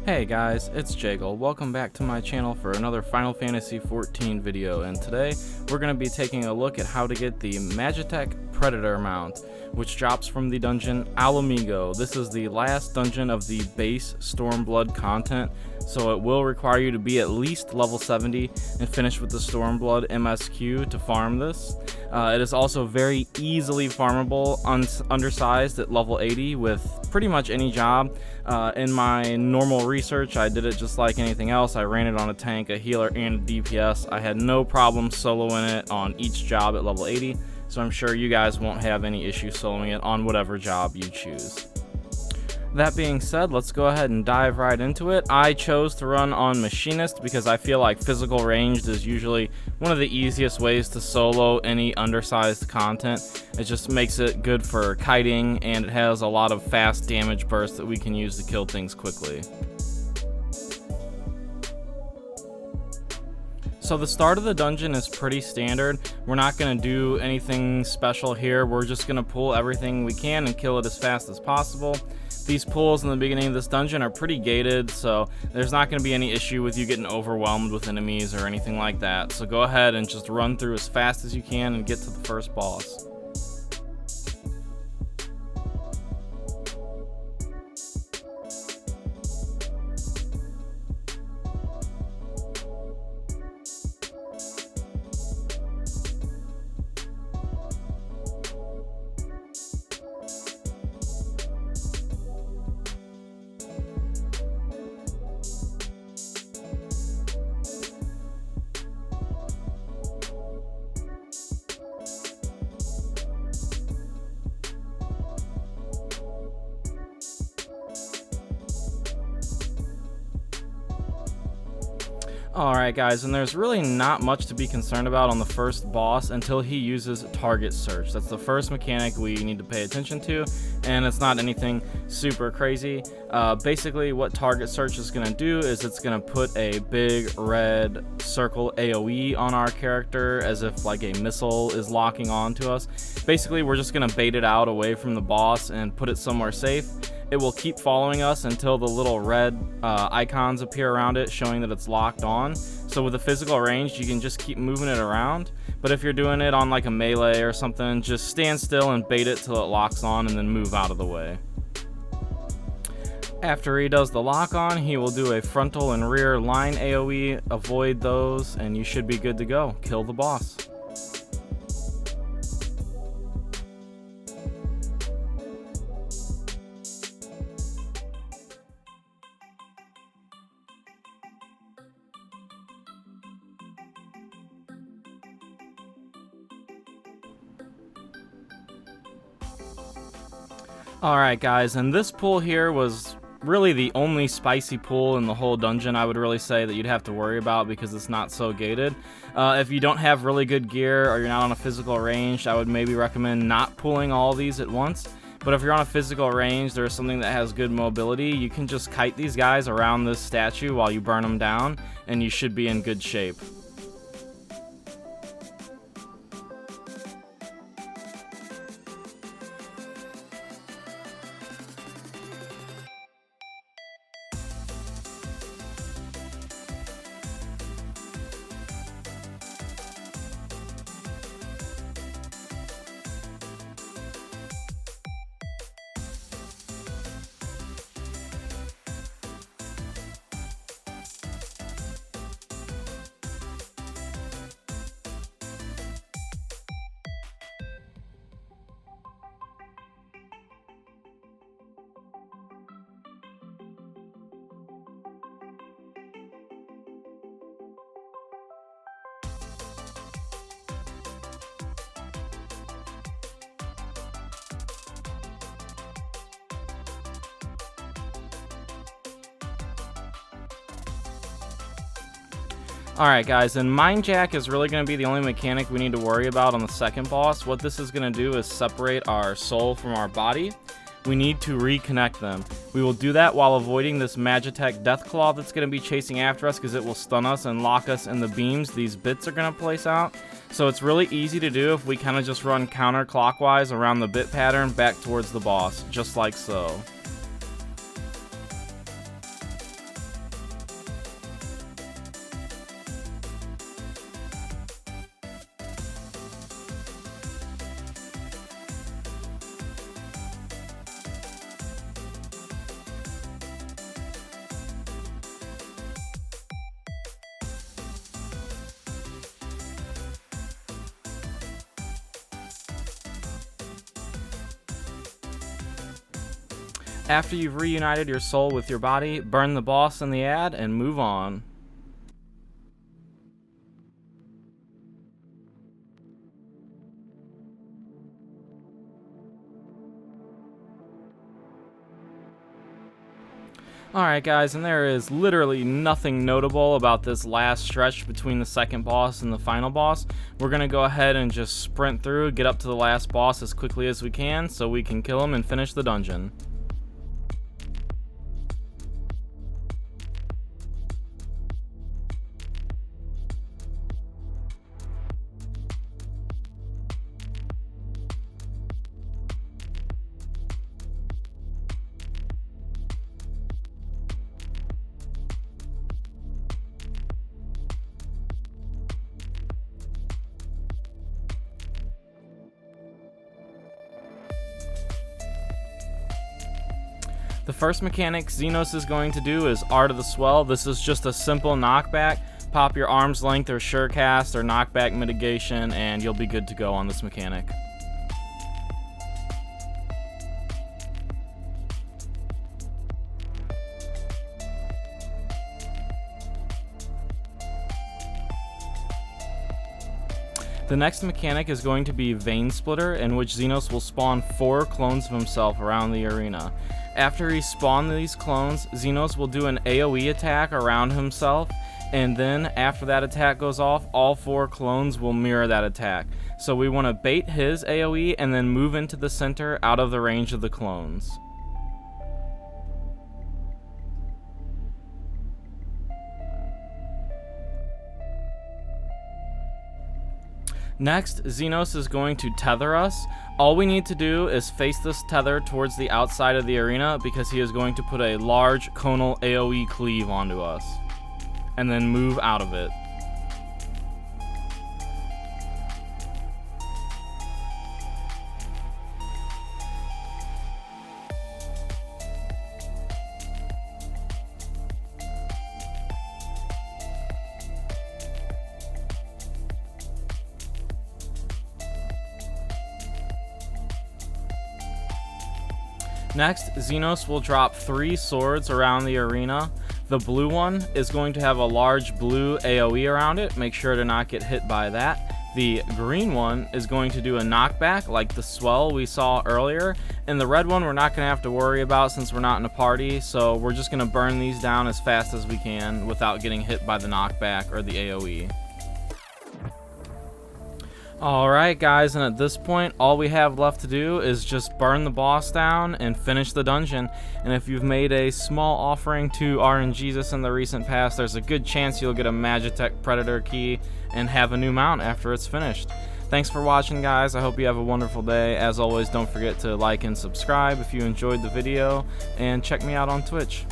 Hey guys, it's Jegel. Welcome back to my channel for another Final Fantasy XIV video, and today we're going to be taking a look at how to get the Magitek Predator mount, which drops from the dungeon Al Amigo. This is the last dungeon of the base Stormblood content, so it will require you to be at least level 70 and finish with the Stormblood MSQ to farm this. It is also very easily farmable, undersized at level 80 with pretty much any job. In my normal research, I did it just like anything else. I ran it on a tank, a healer, and a DPS. I had no problem soloing it on each job at level 80, so I'm sure you guys won't have any issue soloing it on whatever job you choose. That being said, let's go ahead and dive right into it. I chose to run on Machinist because I feel like physical ranged is usually one of the easiest ways to solo any undersized content. It just makes it good for kiting, and it has a lot of fast damage bursts that we can use to kill things quickly. So the start of the dungeon is pretty standard. We're not going to do anything special here. We're just going to pull everything we can and kill it as fast as possible. These pulls in the beginning of this dungeon are pretty gated, so there's not going to be any issue with you getting overwhelmed with enemies or anything like that. So go ahead and just run through as fast as you can and get to the first boss. Alright guys, and there's really not much to be concerned about on the first boss until he uses target search. That's the first mechanic we need to pay attention to, and it's not anything super crazy. Basically what target search is going to do is it's going to put a big red circle AoE on our character as if like a missile is locking on to us. Basically we're just going to bait it out away from the boss and put it somewhere safe. It will keep following us until the little red icons appear around it showing that it's locked on. So with a physical range, you can just keep moving it around. But if you're doing it on like a melee or something, just stand still and bait it till it locks on and then move out of the way. After he does the lock on, he will do a frontal and rear line AoE, avoid those, and you should be good to go. Kill the boss. Alright guys, and this pull here was really the only spicy pull in the whole dungeon, I would really say, that you'd have to worry about because it's not so gated. If you don't have really good gear or you're not on a physical range, I would maybe recommend not pulling all these at once. But if you're on a physical range, there's something that has good mobility, you can just kite these guys around this statue while you burn them down, and you should be in good shape. Alright guys, and Mind Jack is really going to be the only mechanic we need to worry about on the second boss. What this is going to do is separate our soul from our body. We need to reconnect them. We will do that while avoiding this Magitek Deathclaw that's going to be chasing after us because it will stun us and lock us in the beams these bits are going to place out. So it's really easy to do if we kind of just run counterclockwise around the bit pattern back towards the boss, just like so. After you've reunited your soul with your body, burn the boss in the ad and move on. Alright guys, and there is literally nothing notable about this last stretch between the second boss and the final boss. We're going to go ahead and just sprint through, get up to the last boss as quickly as we can so we can kill him and finish the dungeon. The first mechanic Xenos is going to do is Art of the Swell. This is just a simple knockback. Pop your arm's length or surecast or knockback mitigation and you'll be good to go on this mechanic. The next mechanic is going to be Vein Splitter, in which Xenos will spawn 4 clones of himself around the arena. After he spawns these clones, Xenos will do an AoE attack around himself, and then after that attack goes off, all 4 clones will mirror that attack. So we want to bait his AoE and then move into the center out of the range of the clones. Next, Xenos is going to tether us. All we need to do is face this tether towards the outside of the arena because he is going to put a large conal AoE cleave onto us and then move out of it. Next, Xenos will drop 3 swords around the arena. The blue one is going to have a large blue AoE around it. Make sure to not get hit by that. The green one is going to do a knockback like the swell we saw earlier. And the red one we're not going to have to worry about since we're not in a party. So we're just going to burn these down as fast as we can without getting hit by the knockback or the AoE. Alright guys, and at this point all we have left to do is just burn the boss down and finish the dungeon. And if you've made a small offering to RNGesus in the recent past, there's a good chance you'll get a Magitek Predator key and have a new mount after it's finished. Thanks for watching guys, I hope you have a wonderful day. As always, don't forget to like and subscribe if you enjoyed the video, and check me out on Twitch.